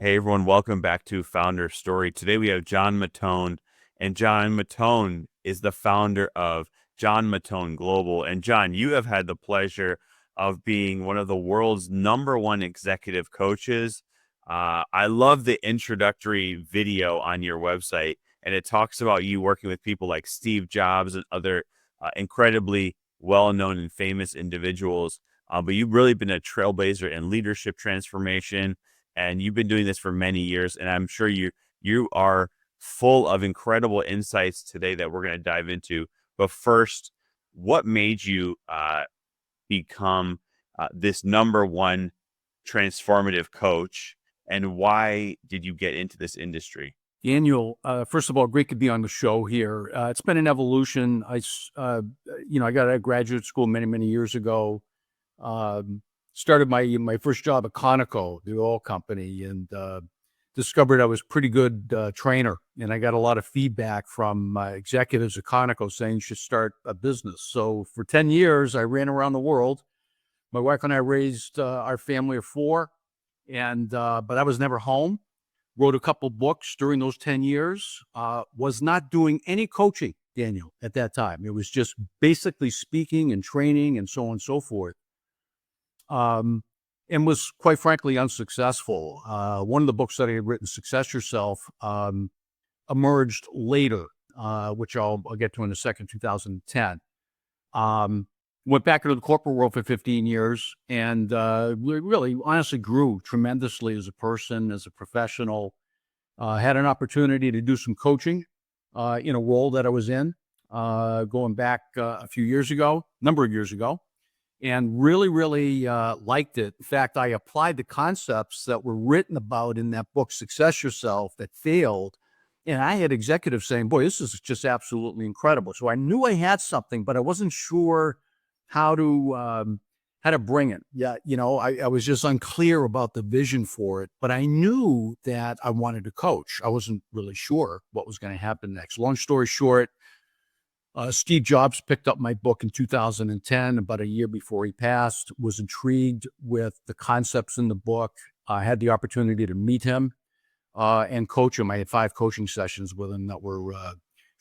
Hey everyone, welcome back to Founder Story. Today we have John Mattone, and John Mattone is the founder of John Mattone Global. And John, you have had the pleasure of being one of the world's #1 executive coaches. I love the introductory video on your website, and it talks about you working with people like Steve Jobs and other incredibly well-known and famous individuals. But you've really been a trailblazer in leadership transformation, and you've been doing this for many years, and I'm sure you are full of incredible insights today that we're going to dive into. But first, what made you become this #1 transformative coach, and why did you get into this industry? Daniel, first of all, great to be on the show here. It's been an evolution. I got out of graduate school many, many years ago. Started my first job at Conoco, the oil company, and discovered I was a pretty good trainer. And I got a lot of feedback from executives at Conoco saying you should start a business. So for 10 years, I ran around the world. My wife and I raised our family of 4, but I was never home. Wrote a couple books during those 10 years. Was not doing any coaching, Daniel, at that time. It was just basically speaking and training and so on and so forth. And was quite frankly unsuccessful. One of the books that I had written, Success Yourself, emerged later, which I'll get to in a second, 2010. Went back into the corporate world for 15 years and really honestly grew tremendously as a person, as a professional. Had an opportunity to do some coaching in a role that I was in going back a number of years ago, and really liked it. In fact, I applied the concepts that were written about in that book, Success Yourself, that failed. And I had executives saying, boy, this is just absolutely incredible. So I knew I had something, but I wasn't sure how to bring it. Yeah, I was just unclear about the vision for it, but I knew that I wanted to coach. I wasn't really sure what was going to happen next. Long story short, Steve Jobs picked up my book in 2010, about a year before he passed, was intrigued with the concepts in the book. I had the opportunity to meet him and coach him. I had 5 coaching sessions with him that were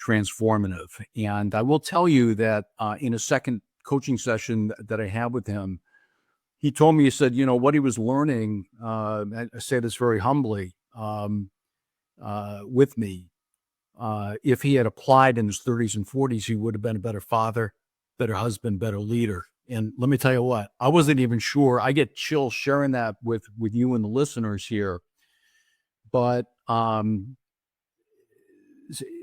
transformative. And I will tell you that in a second coaching session that I had with him, he told me, he said, what he was learning, I say this very humbly, with me, if he had applied in his 30s and 40s, he would have been a better father, better husband, better leader. And let me tell you what, I wasn't even sure. I get chills sharing that with you and the listeners here. But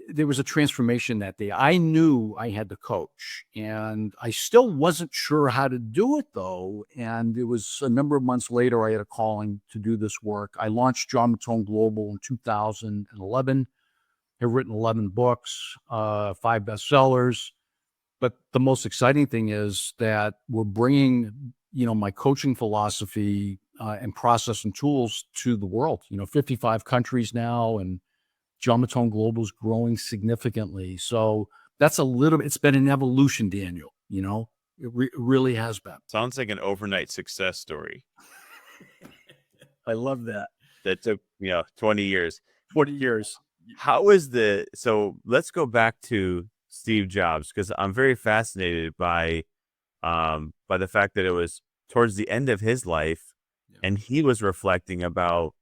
there was a transformation that day. I knew I had to coach, and I still wasn't sure how to do it, though. And it was a number of months later, I had a calling to do this work. I launched John Mattone Global in 2011. I've written 11 books, 5 bestsellers. But the most exciting thing is that we're bringing, my coaching philosophy and process and tools to the world. 55 countries now, and John Mattone Global is growing significantly. So that's it's been an evolution, Daniel. It really has been. Sounds like an overnight success story. I love that. That took 20 years. 40 years. How is so let's go back to Steve Jobs, because I'm very fascinated by the fact that it was towards the end of his life, and he was reflecting about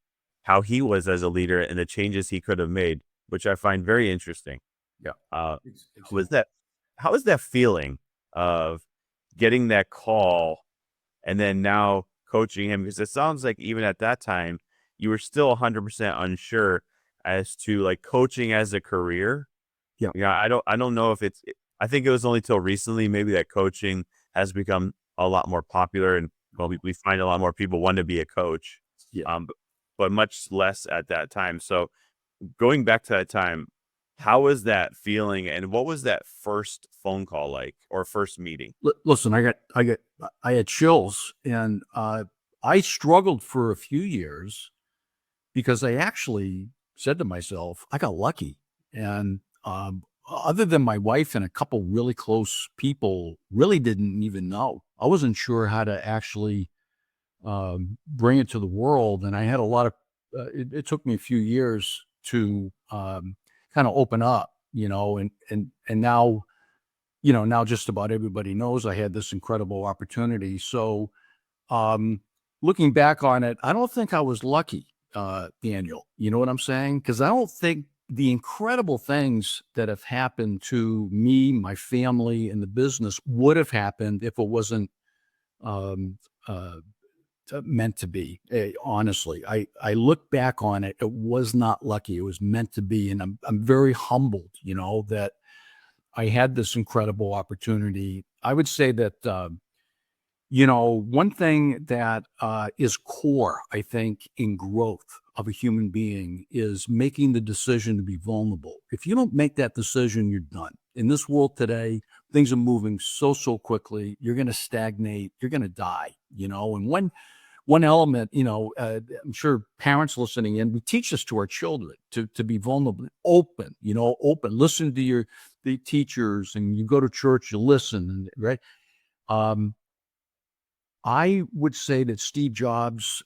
how he was as a leader and the changes he could have made, which I find very interesting. Yeah. How is that feeling of getting that call and then now coaching him? Because it sounds like even at that time, you were still 100% unsure as to like coaching as a career. Yeah. I don't know if I think it was only till recently, maybe, that coaching has become a lot more popular, and we find a lot more people want to be a coach. Yeah. But much less at that time. So going back to that time, how was that feeling, and what was that first phone call like, or first meeting? Listen, I had chills, and I struggled for a few years because I actually said to myself, I got lucky. And other than my wife and a couple really close people, really didn't even know. I wasn't sure how to actually bring it to the world. And I had a lot of it took me a few years to kind of open up, and now, now just about everybody knows I had this incredible opportunity. So, um, looking back on it, I don't think I was lucky, Daniel. You know what I'm saying? Because I don't think the incredible things that have happened to me, my family, and the business would have happened if it wasn't um, uh, meant to be. Honestly, I look back on it. It was not lucky. It was meant to be, and I'm very humbled. That I had this incredible opportunity. I would say that. One thing that is core, I think, in growth of a human being is making the decision to be vulnerable. If you don't make that decision, you're done. In this world today, things are moving so quickly. You're going to stagnate. You're going to die. And one element, I'm sure parents listening in, we teach this to our children to be vulnerable, open. Listen to the teachers, and you go to church, you listen, right? I would say that Steve Jobs,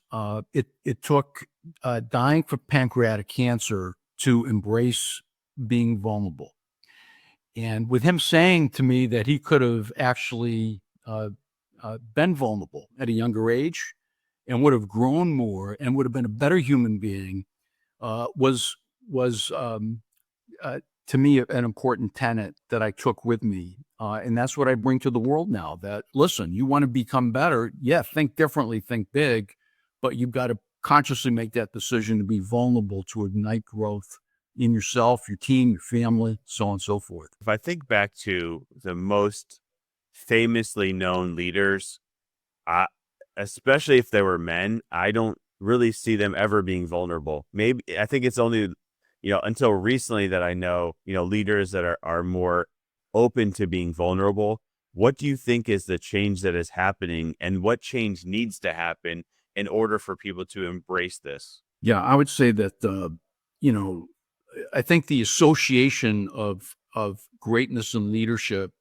it took dying from pancreatic cancer to embrace being vulnerable. And with him saying to me that he could have actually been vulnerable at a younger age and would have grown more and would have been a better human being, was to me an important tenet that I took with me. And that's what I bring to the world now, that, listen, you want to become better. Yeah. Think differently, think big, but you've got to consciously make that decision to be vulnerable to ignite growth in yourself, your team, your family, so on and so forth. If I think back to the most famously known leaders, I, especially if they were men, I don't really see them ever being vulnerable. Maybe I think it's only, until recently that I know, leaders that are more open to being vulnerable. What do you think is the change that is happening, and what change needs to happen in order for people to embrace this? Yeah, I would say that, I think the association of greatness and leadership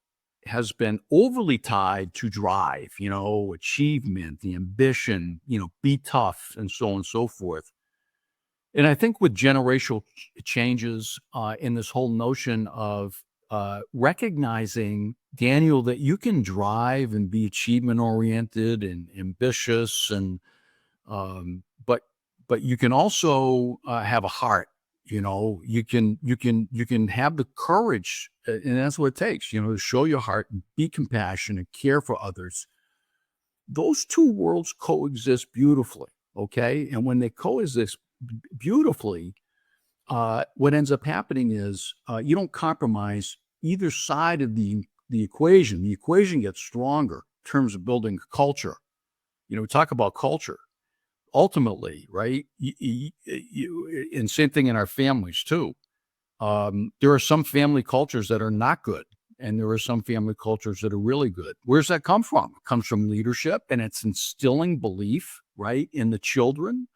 has been overly tied to drive, achievement, the ambition, be tough, and so on and so forth. And I think with generational changes in this whole notion of recognizing, Daniel, that you can drive and be achievement oriented and ambitious, and um, but but you can also have a heart. You can have the courage, and that's what it takes. To show your heart and be compassionate, care for others. Those two worlds coexist beautifully. Okay, and when they coexist beautifully, what ends up happening is you don't compromise either side of the equation. The equation gets stronger in terms of building culture. We talk about culture ultimately, right? And same thing in our families too. There are some family cultures that are not good, and there are some family cultures that are really good. Where's that come from? It comes from leadership, and it's instilling belief, right, in the children,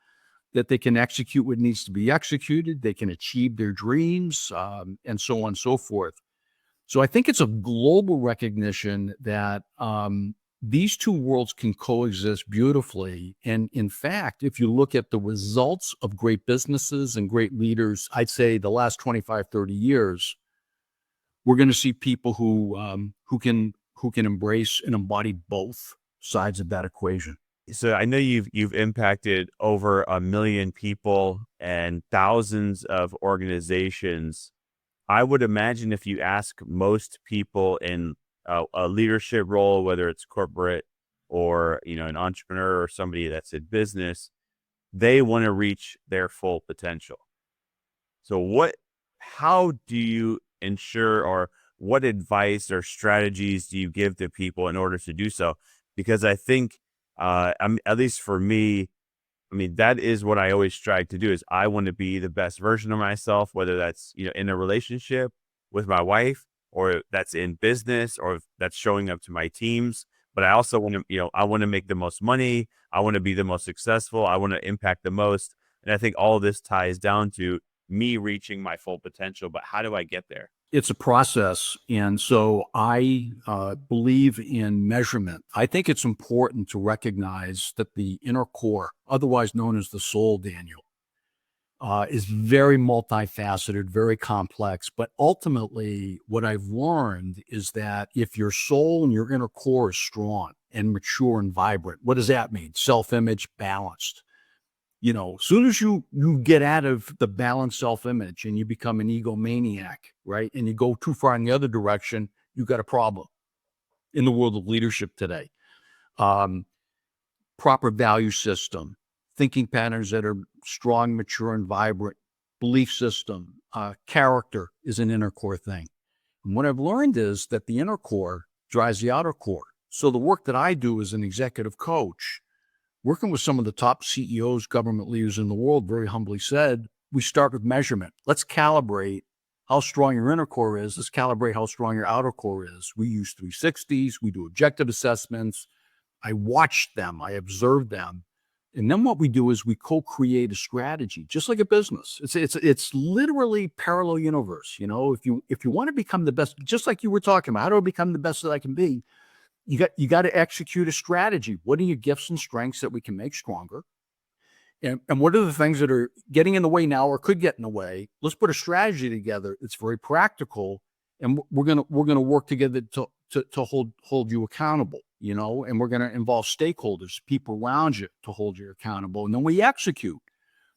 that they can execute what needs to be executed, they can achieve their dreams, and so on and so forth. So I think it's a global recognition that these two worlds can coexist beautifully. And in fact, if you look at the results of great businesses and great leaders, I'd say the last 25, 30 years, we're going to see people who can embrace and embody both sides of that equation. So I know you've impacted over 1 million people and thousands of organizations. I would imagine if you ask most people in a leadership role, whether it's corporate or an entrepreneur or somebody that's in business, they want to reach their full potential. So how do you ensure, or what advice or strategies do you give to people in order to do so? Because I think, at least for me, I mean, that is what I always strive to do, is I want to be the best version of myself, whether that's, in a relationship with my wife, or that's in business, or that's showing up to my teams. But I also want to, I want to make the most money. I want to be the most successful. I want to impact the most. And I think all of this ties down to me reaching my full potential. But how do I get there? It's a process. And so I believe in measurement. I think it's important to recognize that the inner core, otherwise known as the soul, Daniel, is very multifaceted, very complex. But ultimately, what I've learned is that if your soul and your inner core is strong and mature and vibrant, what does that mean? Self-image balanced. As soon as you get out of the balanced self-image and you become an egomaniac, right? And you go too far in the other direction, you got a problem in the world of leadership today. Proper value system, thinking patterns that are strong, mature, and vibrant, belief system, character is an inner core thing. And what I've learned is that the inner core drives the outer core. So the work that I do as an executive coach, working with some of the top CEOs, government leaders in the world, very humbly said, we start with measurement. Let's calibrate how strong your inner core is. Let's calibrate how strong your outer core is. We use 360s. We do objective assessments. I watch them. I observe them. And then what we do is we co-create a strategy, just like a business. It's literally parallel universe. If you want to become the best, just like you were talking about, how do I become the best that I can be? You got to execute a strategy. What are your gifts and strengths that we can make stronger? And what are the things that are getting in the way now or could get in the way? Let's put a strategy together. It's very practical, and we're gonna work together to hold you accountable. And we're gonna involve stakeholders, people around you, to hold you accountable. And then we execute.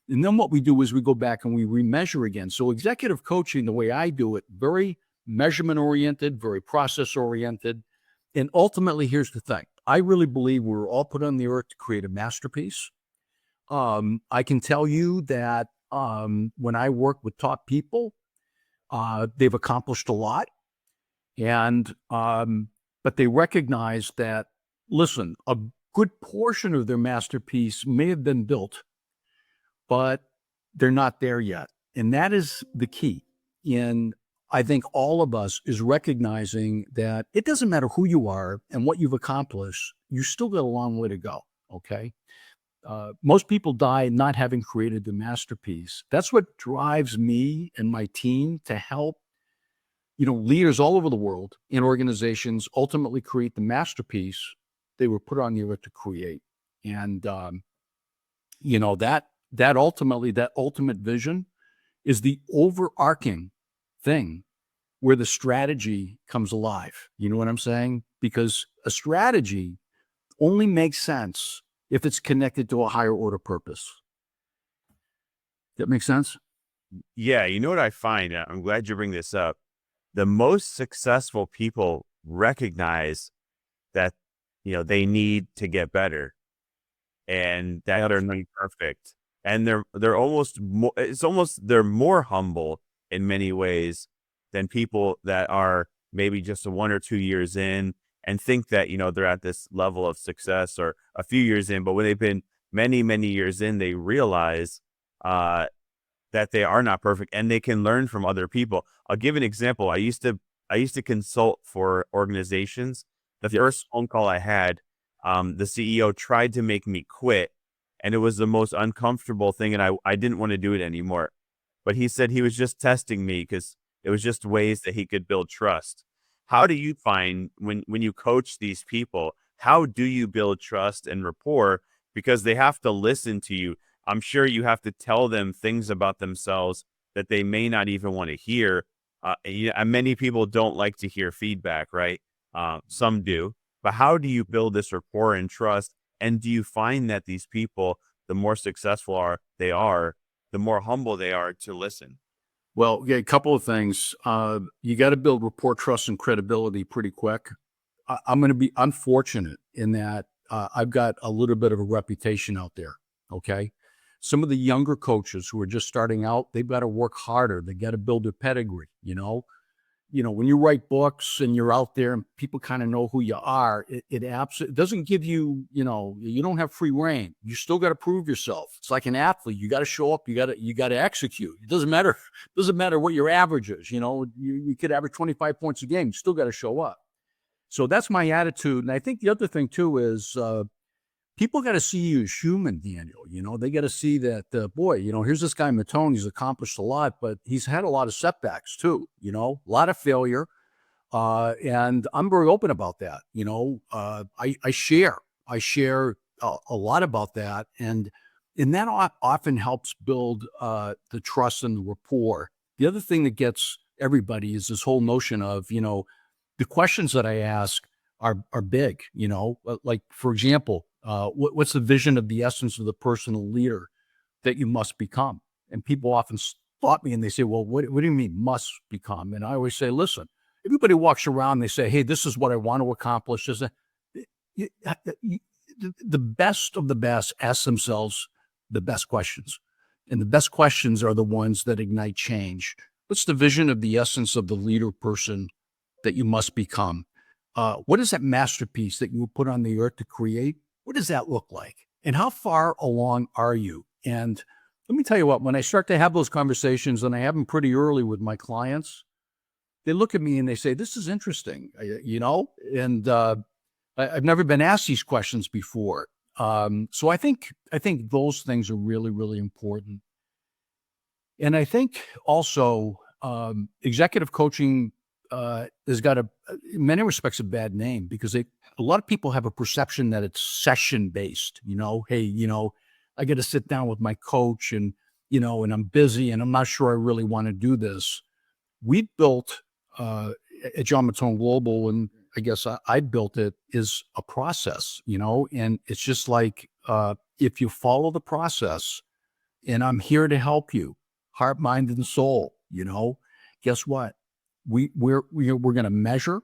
And then what we do is we go back and we remeasure again. So executive coaching, the way I do it, very measurement oriented, very process oriented. And ultimately, here's the thing. I really believe we're all put on the earth to create a masterpiece. I can tell you that when I work with top people, they've accomplished a lot. But they recognize that, listen, a good portion of their masterpiece may have been built, but they're not there yet. And that is the key. And I think all of us is recognizing that it doesn't matter who you are and what you've accomplished, you still got a long way to go, okay? Most people die not having created the masterpiece. That's what drives me and my team to help, leaders all over the world in organizations ultimately create the masterpiece they were put on the earth to create. And, that ultimate vision is the overarching thing where the strategy comes alive. You know what I'm saying? Because a strategy only makes sense if it's connected to a higher order purpose. That makes sense? Yeah, you know what I find? I'm glad you bring this up. The most successful people recognize that, they need to get better and that they're not perfect. And they're almost more, they're more humble in many ways than people that are maybe just 1 or 2 years in and think that, they're at this level of success or a few years in. But when they've been many, many years in, they realize that they are not perfect and they can learn from other people. I'll give an example. I used to consult for organizations. The first phone call I had, the CEO tried to make me quit, and it was the most uncomfortable thing, and I didn't want to do it anymore. But he said he was just testing me because it was just ways that he could build trust. How do you find when you coach these people, how do you build trust and rapport? Because they have to listen to you. I'm sure you have to tell them things about themselves that they may not even want to hear. Many people don't like to hear feedback, right? Some do. But how do you build this rapport and trust? And do you find that these people, the more successful they are, the more humble they are to listen? Well, yeah, a couple of things. You got to build rapport, trust, and credibility pretty quick. I'm fortunate in that I've got a little bit of a reputation out there. Okay. Some of the younger coaches who are just starting out, they've got to work harder. They got to build their pedigree. When you write books and you're out there and people kind of know who you are, it doesn't give you, you don't have free reign. You still got to prove yourself. It's like an athlete. You got to show up. You got to execute. It doesn't matter. What your average is. You could average 25 points a game. You still got to show up. So that's my attitude. And I think the other thing too is, people got to see you as human, Daniel. They got to see that, boy, here's this guy, Mattone. He's accomplished a lot, but he's had a lot of setbacks too, a lot of failure. And I'm very open about that. I share a lot about that. And And that often helps build the trust and the rapport. The other thing that gets everybody is this whole notion of, the questions that I ask are big, like, for example, what's the vision of the essence of the personal leader that you must become? And people often stop me and they say, well, what do you mean must become? And I always say, listen, everybody walks around and they say, hey, this is what I want to accomplish. The best of the best ask themselves the best questions. And the best questions are the ones that ignite change. What's the vision of the essence of the leader person that you must become? What is that masterpiece that you were put on the earth to create? What does that look like? And how far along are you? And let me tell you what, when I start to have those conversations, and I have them pretty early with my clients, they look at me and they say, this is interesting, and I've never been asked these questions before. So I think those things are really, really important. And I think also executive coaching has got in many respects, a bad name because a lot of people have a perception that it's session based. Hey, I got to sit down with my coach, and and I'm busy, and I'm not sure I really want to do this. We built at John Mattone Global, and I guess I built it, is a process, and it's just like if you follow the process, and I'm here to help you, heart, mind, and soul. Guess what? We're going to measure,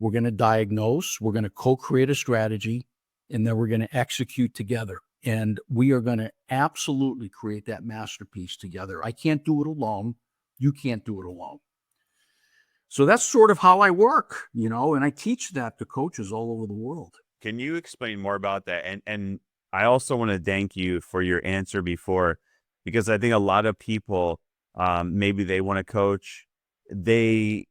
we're going to diagnose, we're going to co-create a strategy, and then we're going to execute together. And we are going to absolutely create that masterpiece together. I can't do it alone. You can't do it alone. So that's sort of how I work, and I teach that to coaches all over the world. Can you explain more about that? And I also want to thank you for your answer before, because I think a lot of people, maybe they want to coach, they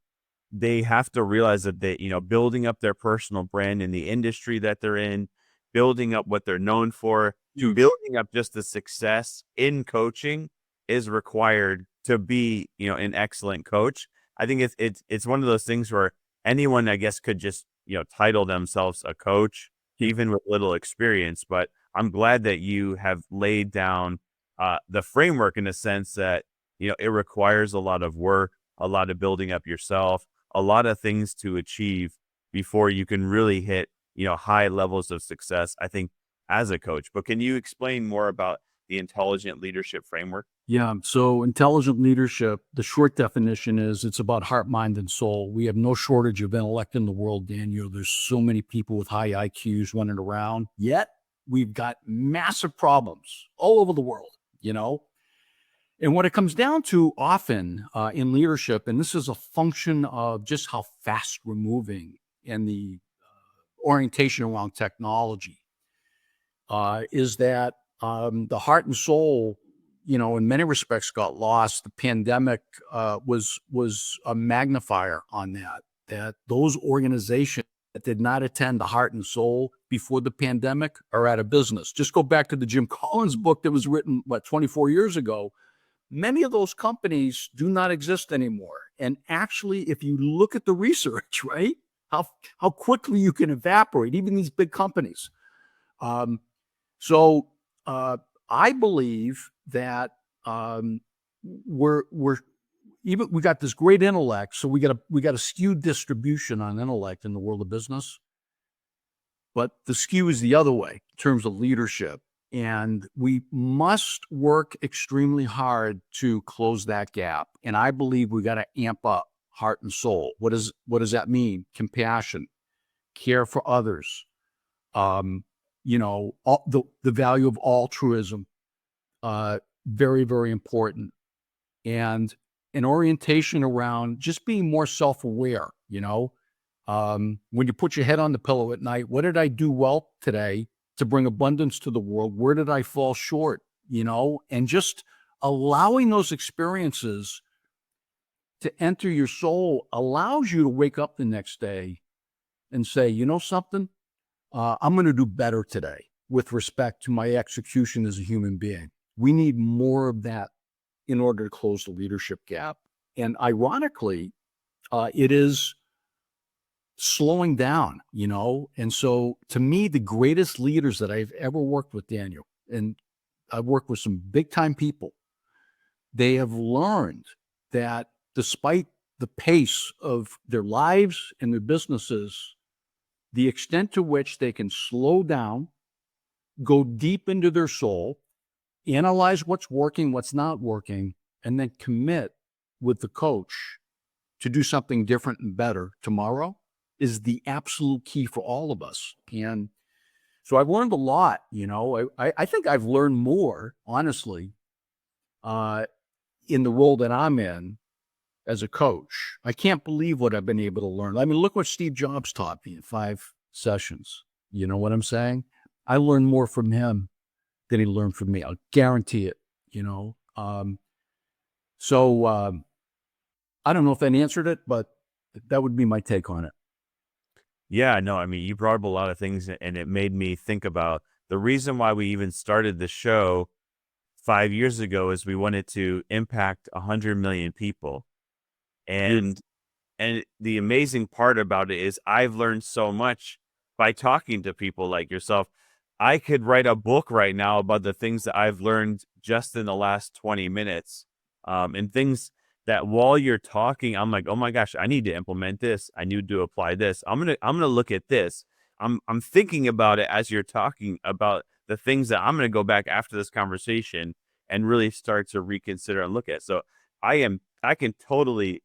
have to realize that building up their personal brand in the industry that they're in, building up what they're known for, building up just the success in coaching is required to be, an excellent coach. I think it's one of those things where anyone, I guess, could just, title themselves a coach, even with little experience. But I'm glad that you have laid down the framework in a sense that, it requires a lot of work, a lot of building up yourself, a lot of things to achieve before you can really hit, high levels of success, I think, as a coach. But can you explain more about the intelligent leadership framework? Yeah. So intelligent leadership, the short definition is it's about heart, mind, and soul. We have no shortage of intellect in the world, Daniel. There's so many people with high IQs running around, yet we've got massive problems all over the world, And what it comes down to often in leadership, and this is a function of just how fast we're moving and the orientation around technology, is that the heart and soul, in many respects got lost. The pandemic was a magnifier on that those organizations that did not attend the heart and soul before the pandemic are out of business. Just go back to the Jim Collins book that was written, 24 years ago. Many of those companies do not exist anymore. And actually, if you look at the research, right, how quickly you can evaporate, even these big companies. So I believe that we got this great intellect, so we got a skewed distribution on intellect in the world of business. But the skew is the other way in terms of leadership. And we must work extremely hard to close that gap. And I believe we got to amp up heart and soul. What does that mean? Compassion, care for others, the value of altruism, very, very important. And an orientation around just being more self-aware, when you put your head on the pillow at night, what did I do well today to bring abundance to the world? Where did I fall short? And just allowing those experiences to enter your soul allows you to wake up the next day and say, something, I'm going to do better today with respect to my execution as a human being. We need more of that in order to close the leadership gap. And ironically, it is slowing down, And so to me, the greatest leaders that I've ever worked with, Daniel, and I've worked with some big time people. They have learned that despite the pace of their lives and their businesses, the extent to which they can slow down, go deep into their soul, analyze what's working, what's not working, and then commit with the coach to do something different and better tomorrow is the absolute key for all of us. And so I've learned a lot, you know. I think I've learned more, honestly, uh, in the role that I'm in as a coach. I can't believe what I've been able to learn. I mean, look what Steve Jobs taught me in 5 sessions. You know what I'm saying? I learned more from him than he learned from me. I'll guarantee it, you know. So I don't know if that answered it, but that would be my take on it. Yeah, no, I mean, you brought up a lot of things and it made me think about the reason why we even started the show 5 years ago is we wanted to impact 100 million people. And the amazing part about it is I've learned so much by talking to people like yourself. I could write a book right now about the things that I've learned just in the last 20 minutes. And things that while you're talking, I'm like, oh my gosh, I need to implement this. I need to apply this. I'm gonna look at this. I'm thinking about it as you're talking about the things that I'm gonna go back after this conversation and really start to reconsider and look at. So I can totally,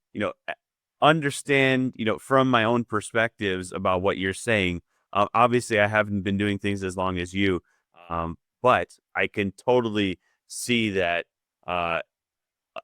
understand, from my own perspectives about what you're saying. Obviously, I haven't been doing things as long as you, but I can totally see that uh,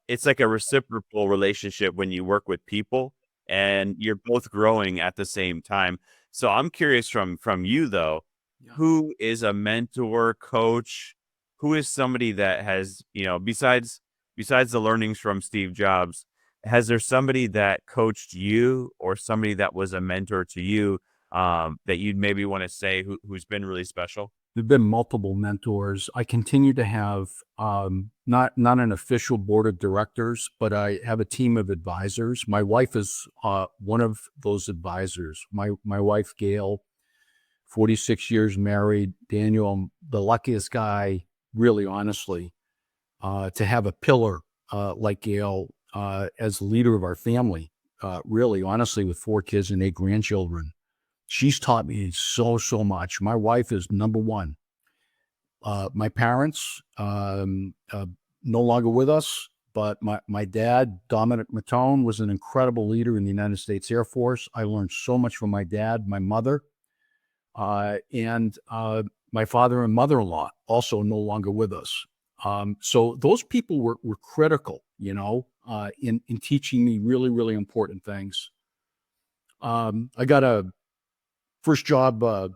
it's like a reciprocal relationship when you work with people and you're both growing at the same time. So I'm curious from you though, Yeah. who is a mentor, coach, who is somebody that has, besides the learnings from Steve Jobs, has there somebody that coached you or somebody that was a mentor to you that you'd maybe want to say who's been really special? There've been multiple mentors. I continue to have not an official board of directors, but I have a team of advisors. My wife is one of those advisors. My wife Gail, 46 years married. Daniel, I'm the luckiest guy, really, honestly, to have a pillar like Gail as the leader of our family. Really, honestly, with 4 kids and 8 grandchildren, she's taught me so much. My wife is number one. My parents, no longer with us, but my dad, Dominic Mattone, was an incredible leader in the United States Air Force. I learned so much from my dad, my mother, and my father and mother-in-law, also no longer with us. So those people were critical, in teaching me really important things. I got a first job at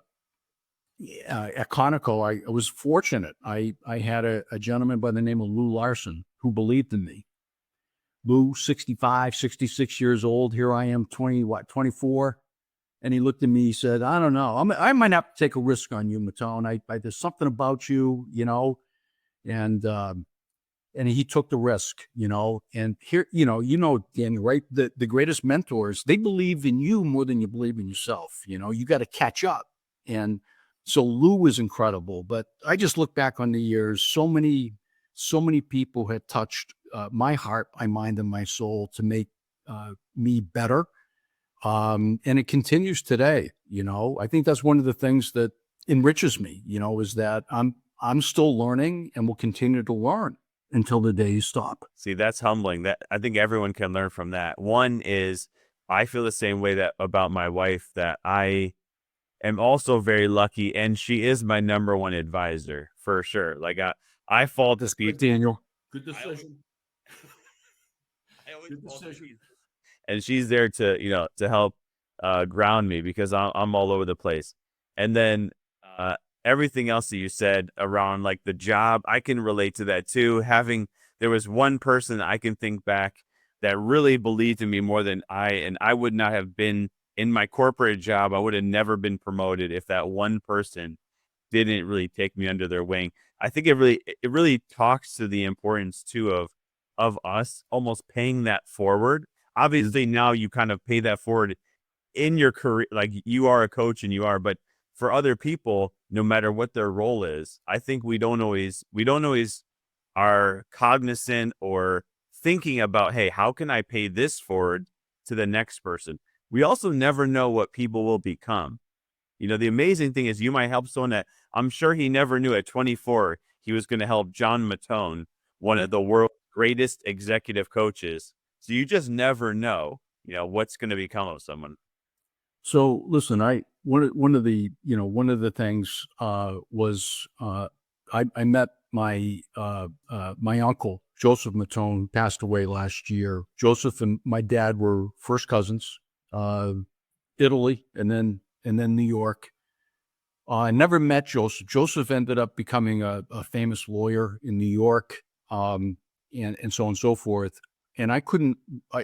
Conoco. I was fortunate. I had a gentleman by the name of Lou Larson who believed in me. Lou, 65, 66 years old. Here I am, 24. And he looked at me, he said, I don't know. I might have to take a risk on you, Mattone. There's something about you, and he took the risk, and here, Daniel, right? The greatest mentors, they believe in you more than you believe in yourself. You got to catch up. And so Lou was incredible, but I just look back on the years, so many people had touched my heart, my mind, and my soul to make me better. And it continues today. I think that's one of the things that enriches me, is that I'm still learning and will continue to learn until the day you stop. See, that's humbling. That I think everyone can learn from that. One is I feel the same way that about my wife, that I am also very lucky and she is my number one advisor for sure. Like I fall to That's good, people. Daniel. Good I always decision. I always Good fall to decision. pieces. And she's there to to help ground me because I'm all over the place. And then uh, everything else that you said around like the job, I can relate to that too. Having There was one person I can think back that really believed in me more than and I would not have been in my corporate job. I would have never been promoted if that one person didn't really take me under their wing. I think it really talks to the importance too of us almost paying that forward. Obviously, now you kind of pay that forward in your career, like you are a coach and but for other people, no matter what their role is, I think we don't always are cognizant or thinking about, hey, how can I pay this forward to the next person? We also never know what people will become. The amazing thing is you might help someone that I'm sure he never knew at 24 he was going to help John Mattone, one of the world's greatest executive coaches. So you just never know, what's going to become of someone. So listen, one of the one of the things was I met my uncle Joseph Mattone passed away last year. Joseph and my dad were first cousins, uh, Italy, and then New York. I never met Joseph. Joseph ended up becoming a famous lawyer in New York, and so on and so forth. And I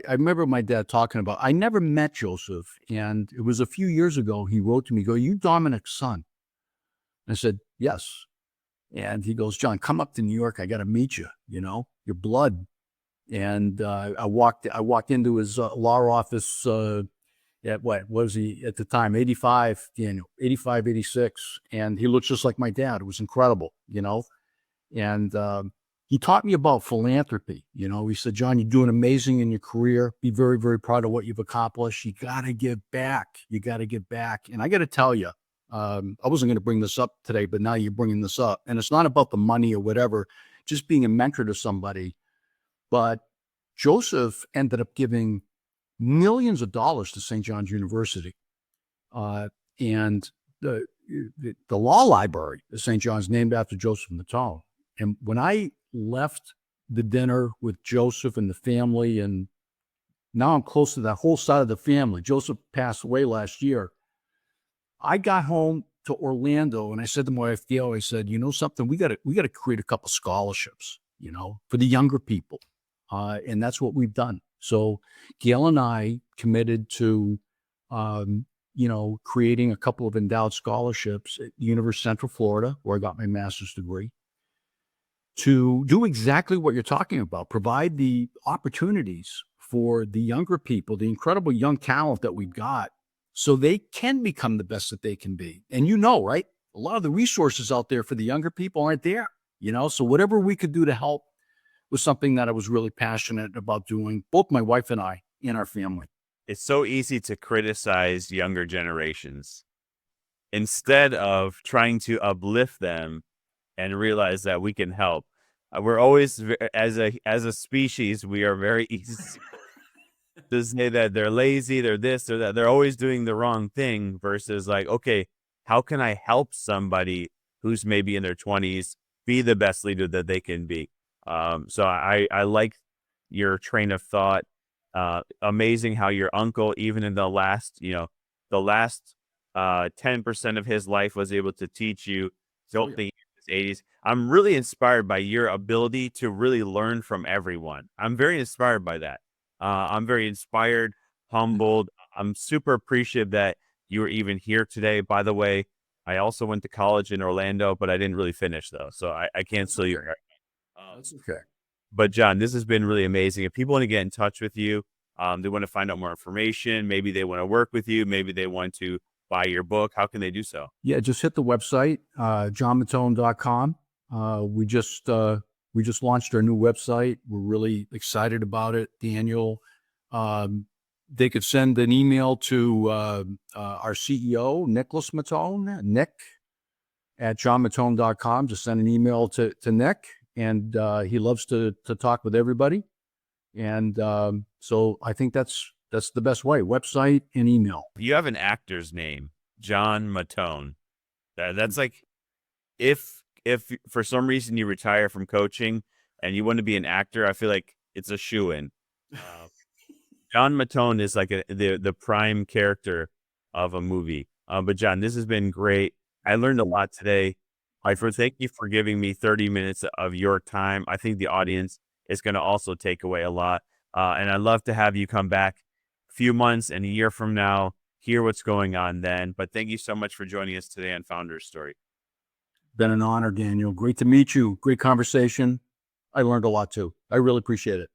remember my dad talking about, I never met Joseph. And it was a few years ago, he wrote to me, go, you Dominic's son? I said, yes. And he goes, John, come up to New York. I got to meet you, your blood. And I walked into his law office at what was he at the time, 85, Daniel, 85, 86. And he looks just like my dad. It was incredible, And he taught me about philanthropy. He said, John, you're doing amazing in your career. Be very, very proud of what you've accomplished. You got to give back. You got to give back. And I got to tell you, I wasn't going to bring this up today, but now you're bringing this up. And it's not about the money or whatever, just being a mentor to somebody. But Joseph ended up giving millions of dollars to St. John's University. And the law library at St. John's named after Joseph Mattone. And when I left the dinner with Joseph and the family, and now I'm close to that whole side of the family. Joseph passed away last year. I got home to Orlando and I said to my wife, Gail, I said, you know something, we got to create a couple scholarships, for the younger people. And that's what we've done. So Gail and I committed to, creating a couple of endowed scholarships at the University of Central Florida, where I got my master's degree, to do exactly what you're talking about, provide the opportunities for the younger people, the incredible young talent that we've got, so they can become the best that they can be. And right? A lot of the resources out there for the younger people aren't there, so whatever we could do to help was something that I was really passionate about doing, both my wife and I and our family. It's so easy to criticize younger generations instead of trying to uplift them and realize that we can help. We're always, as a species, we are very easy to say that they're lazy, they're this, they're that. They're always doing the wrong thing versus like, okay, how can I help somebody who's maybe in their 20s be the best leader that they can be? So I like your train of thought. Amazing how your uncle, even in the last 10% of his life, was able to teach you something in his 80s. I'm really inspired by your ability to really learn from everyone. I'm very inspired by that. I'm very inspired, humbled. I'm super appreciative that you were even here today. By the way, I also went to college in Orlando, but I didn't really finish though. So I can't still you. That's okay. But John, this has been really amazing. If people want to get in touch with you, they want to find out more information, maybe they want to work with you, maybe they want to buy your book, how can they do so? Yeah, just hit the website, johnmattone.com. We just launched our new website. We're really excited about it, Daniel. They could send an email to our CEO, Nicholas Mattone, Nick at johnmattone.com. Just send an email to Nick, and he loves to talk with everybody. And so I think that's the best way, website and email. You have an actor's name, John Mattone. That's like, if for some reason you retire from coaching and you want to be an actor, I feel like it's a shoo-in. John Mattone is like the prime character of a movie. But John, this has been great. I learned a lot today. Thank you for giving me 30 minutes of your time. I think the audience is going to also take away a lot. And I'd love to have you come back a few months and a year from now, hear what's going on then. But thank you so much for joining us today on Founder's Story. Been an honor, Daniel. Great to meet you. Great conversation. I learned a lot too. I really appreciate it.